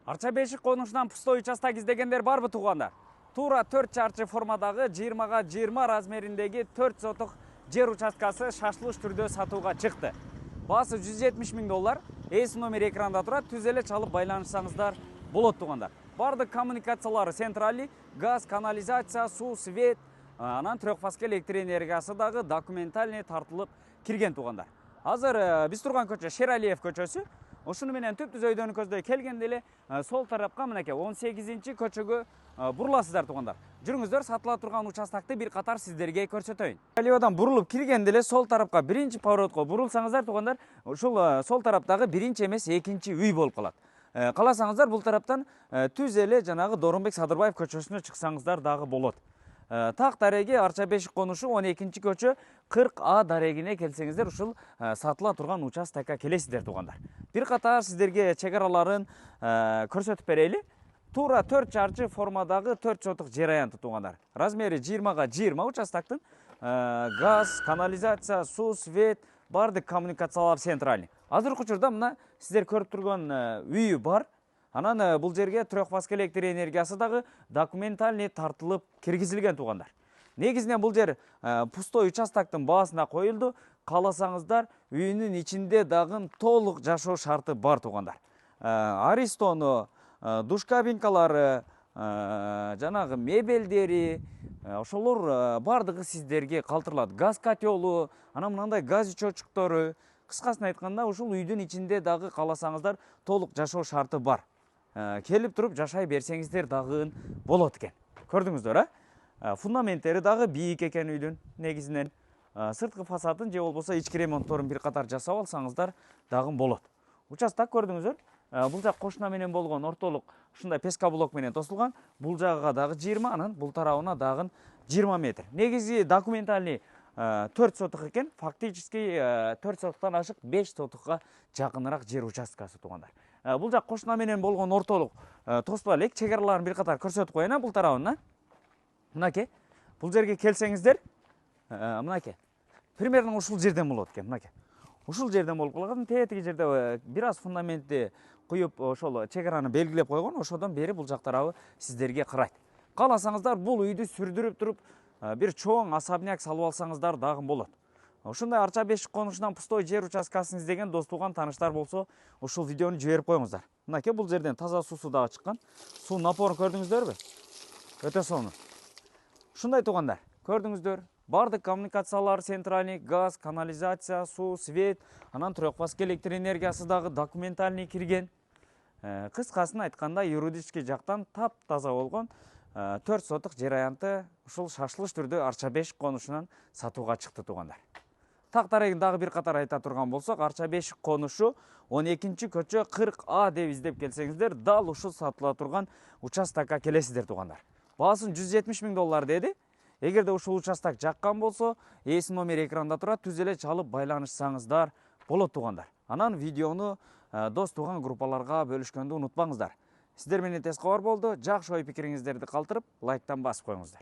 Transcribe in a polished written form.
Арча Бешик конушунан пустой участок издегендер барбы туугандар? Туура 4 чарчы формадагы 20га 20 размериндеги 4 сотук жер участкасы шашлыш түрдө сатууга чыкты. Баасы $170.000. Эс номер экранда турат, түз эле чалып байланышсаңыздар болот туугандар. Бардык коммуникациялары центральный, газ, канализация, суу, свет, анан трехфазка электр энергиясы дагы документальный тартылып кирген туугандар. Азыр биз турган көчө Шералиев көчөсү. Ошуну менен түп-түз өйдөнү көздөй келгенде эле сол тарапка мынакей 18-чи көчөгө буруласыздар туугандар. Жүрүңүздөр, сатыла турган участокты бир катар сиздерге көрсөтөйүн. Шералиевден бурулуп киргенде эле сол тарапка биринчи поворотко бурулсаңыздар туугандар, ушул сол тараптагы биринчи эмес экинчи үй болуп калат. Кааласаңыздар бул тараптан түз эле жанагы Доронбек Садырбаев көчөсүнө чыксаңыздар дагы болот. Так дареги Арча Бешик конушу 12-чи көчө 40А дарегине келсеңиздер ушул сатыла турган участокко келесиздер туугандар. Бир катар сиздерге чек араларын көрсөтүп берели. Туура 4 чарчы формадагы 4 сотук жер аянты туугандар. Размери 20га 20 участоктун газ, канализация, суу, свет, бардык коммуникациялар центральный. Азыркы учурда мына сиздер көрүп турган үйү бар. Анан бул жерге трехфазка электр энергиясы дагы документальный тартылып киргизилген туугандар. Негизинен бул жер пустой участоктун баасына коюлду. Кааласаңыздар үйүнүн ичинде дагы толук жашоо шарты бар туугандар. Аристону, душ кабинкалары, жанагы мебелдери, ошолор бардыгы сиздерге калтырылат. Газ котелу, анан мындай газ ичочуктору. Кыскасын айтканда, ушул үйдүн ичинде дагы кааласаңыздар толук жашоо шарты бар. Келип туруп жашай берсеңиздер дагы болот экен. Көрдүңүздөр, фундаменттери дагы бийик экен үйдүн. Негизинен сырткы фасадын же болбосо ички ремонтторун бир катар жасап алсаңыздар дагы болот. Участок көрдүңүздөр. Бул жак кошуна менен болгон ортолук ушундай песка блок менен тосулган. Бул жагыга дагы 20, анан бул тарабына дагы 20 метр. Негизи документальный 4 сотук экен. Фактически 4 сотуктан ашык 5 сотукка жакыныраак жер участкасы туугандар. Бул жак кошуна менен болгон ортолук тоспа элек чек араларын бир катар көрсөтүп коеюн, бул тарабына. Мынакей, бул жерге келсеңиздер, мынакей. Примерно ушул жерден болот экен, мынакей. Ушул жерден болуп калган, тетиги жерде бир аз фундаментти куюп, ошол чек араны белгилеп койгон, ошодон бери бул жак тарабы сиздерге карайт. Кааласаңыздар бул үйдү сүрдүрүп туруп, бир чоң особняк салып алсаңыздар дагы болот. Ушундай Арча Бешик конушунан пустой жер участкасын издеген дос туган тааныштар болсо, ушул видеону жиберип коюңуздар. Мынакей, бул жерден таза суусу дагы чыккан. Суу напорун көрдүңүздөрбү? Өтө сонун. Ушундай туугандар, көрдүңүздөр, бардык коммуникациялар центральный, газ, канализация, суу, свет, анан трехфазка электр энергиясы дагы документальный кирген. Кыскасын айтканда, юридический жактан таптаза болгон 4 сотук жер аянты ушул шашлыш түрдө Арча Бешик конушунан сатууга чыкты туугандар. Так дарегин дагы бир катар айта турган болсок, Арча Бешик конушу 12-чи көчө 40А деп издеп келсеңиздер, дал ушул сатыла турган участокко келесиздер туугандар. Баасын $170.000 деди. Эгерде ушул участок жаккан болсо, эс номер экранда турат, түз эле чалып байланышсаңыздар болот туугандар. Анан видеону дос туган группаларга бөлүшкөндү унутпаңыздар. Сиздер менен тез кабар болду. Жакшы ой пикириңиздерди калтырып, лайктан басып коюңуздар.